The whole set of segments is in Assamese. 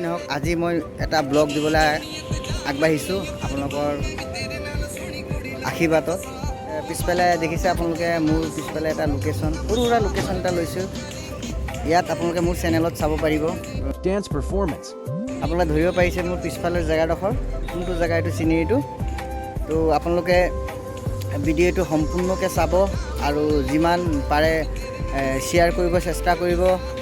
নহওক আজি মই এটা ব্লগ দিবলৈ আগবাঢ়িছোঁ আপোনালোকৰ আশীৰ্বাদত। পিছফালে দেখিছে আপোনালোকে মোৰ পিছফালে এটা লোকেশ্যন, সৰু সুৰা লোকেশ্যন এটা লৈছোঁ। ইয়াত আপোনালোকে মোৰ চেনেলত চাব পাৰিব। Dance performance. আপোনালোকে ধৰিব পাৰিছে মোৰ পিছফালৰ জেগাডোখৰ কোনটো জেগা, এইটো চিনেৰীটো। তো আপোনালোকে ভিডিঅ'টো সম্পূৰ্ণকৈ চাব আৰু যিমান পাৰে শ্বেয়াৰ কৰিব চেষ্টা কৰিব।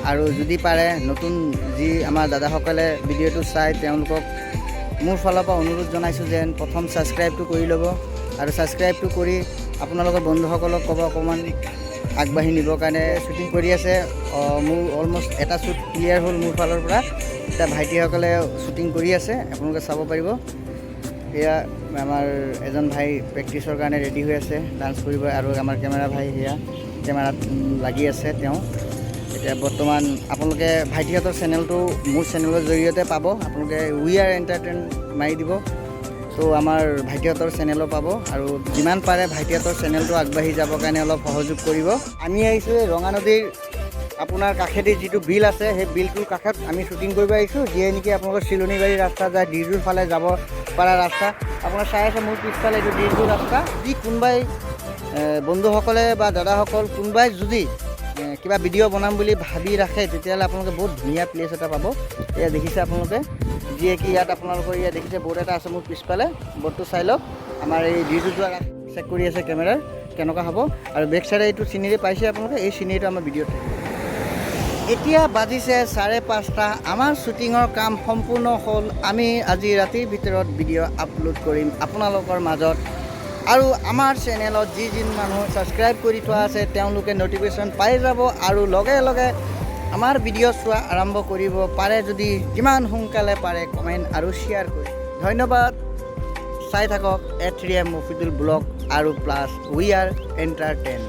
আৰু যদি পাৰে নতুন যি আমাৰ দাদাসকলে ভিডিঅ'টো চাই তেওঁলোকক মোৰ ফালৰ পৰা অনুৰোধ জনাইছোঁ যেন প্ৰথম ছাবস্ক্ৰাইবটো কৰি ল'ব আৰু ছাবস্ক্ৰাইবটো কৰি আপোনালোকৰ বন্ধুসকলক ক'ব অকণমান আগবাঢ়ি নিবৰ কাৰণে। শ্বুটিং কৰি আছে, মোৰ অলমষ্ট এটা শ্বুট ক্লিয়াৰ হ'ল মোৰ ফালৰ পৰা। এতিয়া ভাইটিসকলে শ্বুটিং কৰি আছে, আপোনালোকে চাব পাৰিব। এয়া আমাৰ এজন ভাই প্ৰেক্টিছৰ কাৰণে ৰেডি হৈ আছে, ডান্স কৰিব। আৰু আমাৰ কেমেৰা ভাই সেয়া কেমেৰাত লাগি আছে তেওঁ। এতিয়া বৰ্তমান আপোনালোকে ভাইটিহঁতৰ চেনেলটো মোৰ চেনেলৰ জৰিয়তে পাব। আপোনালোকে উই আৰ এণ্টাৰটেইন মাৰি দিব, ত' আমাৰ ভাইটিহঁতৰ চেনেলো পাব। আৰু যিমান পাৰে ভাইটিহঁতৰ চেনেলটো আগবাঢ়ি যাবৰ কাৰণে অলপ সহযোগ কৰিব। আমি আহিছোঁ এই ৰঙা নদীৰ আপোনাৰ কাষেদি যিটো বিল আছে, সেই বিলটোৰ কাষত আমি শ্বুটিং কৰিব আহিছোঁ, যিয়ে নেকি আপোনালোকৰ চিলনিবাৰী ৰাস্তা যায়, ডিৰজুৰ ফালে যাব পৰা ৰাস্তা। আপোনাৰ চাই আছে মোৰ পিছফালে এইটো ডিৰজুৰ ৰাস্তা। যদি কোনোবাই বন্ধুসকলে বা দাদাসকল কোনোবাই যদি কিবা ভিডিঅ' বনাম বুলি ভাবি ৰাখে, তেতিয়াহ'লে আপোনালোকে বহুত ধুনীয়া প্লেচ এটা পাব। এয়া দেখিছে আপোনালোকে, যিয়ে কি ইয়াত আপোনালোকৰ ইয়াত দেখিছে বৰ্ড এটা আছে মোৰ পিছফালে। বৰ্ডটো চাই লওক। আমাৰ এই ডিৰজুৰ যোৱা চেক কৰি আছে কেমেৰাৰ কেনেকুৱা হ'ব। আৰু বেক চাইডে এইটো চিনেৰী পাইছে আপোনালোকে, এই চিনেৰীটো আমাৰ ভিডিঅ'ত থাকিব। এতিয়া বাজিছে 5:30। আমাৰ শ্বুটিঙৰ কাম সম্পূৰ্ণ হ'ল। আমি আজি ৰাতিৰ ভিতৰত ভিডিঅ' আপলোড কৰিম আপোনালোকৰ মাজত। আৰু আমাৰ চেনেলত যি মানুহ ছাবস্ক্ৰাইব কৰি থোৱা আছে তেওঁলোকে ন'টিফিকেশ্যন পাই যাব আৰু লগে লগে আমাৰ ভিডিঅ' চোৱা আৰম্ভ কৰিব পাৰে। যদি যিমান সোনকালে পাৰে কমেণ্ট আৰু শ্বেয়াৰ কৰি ধন্যবাদ। চাই থাকক A3M মফিদুল ব্লগ আৰু প্লাছ উই আৰ এণ্টাৰটেইন।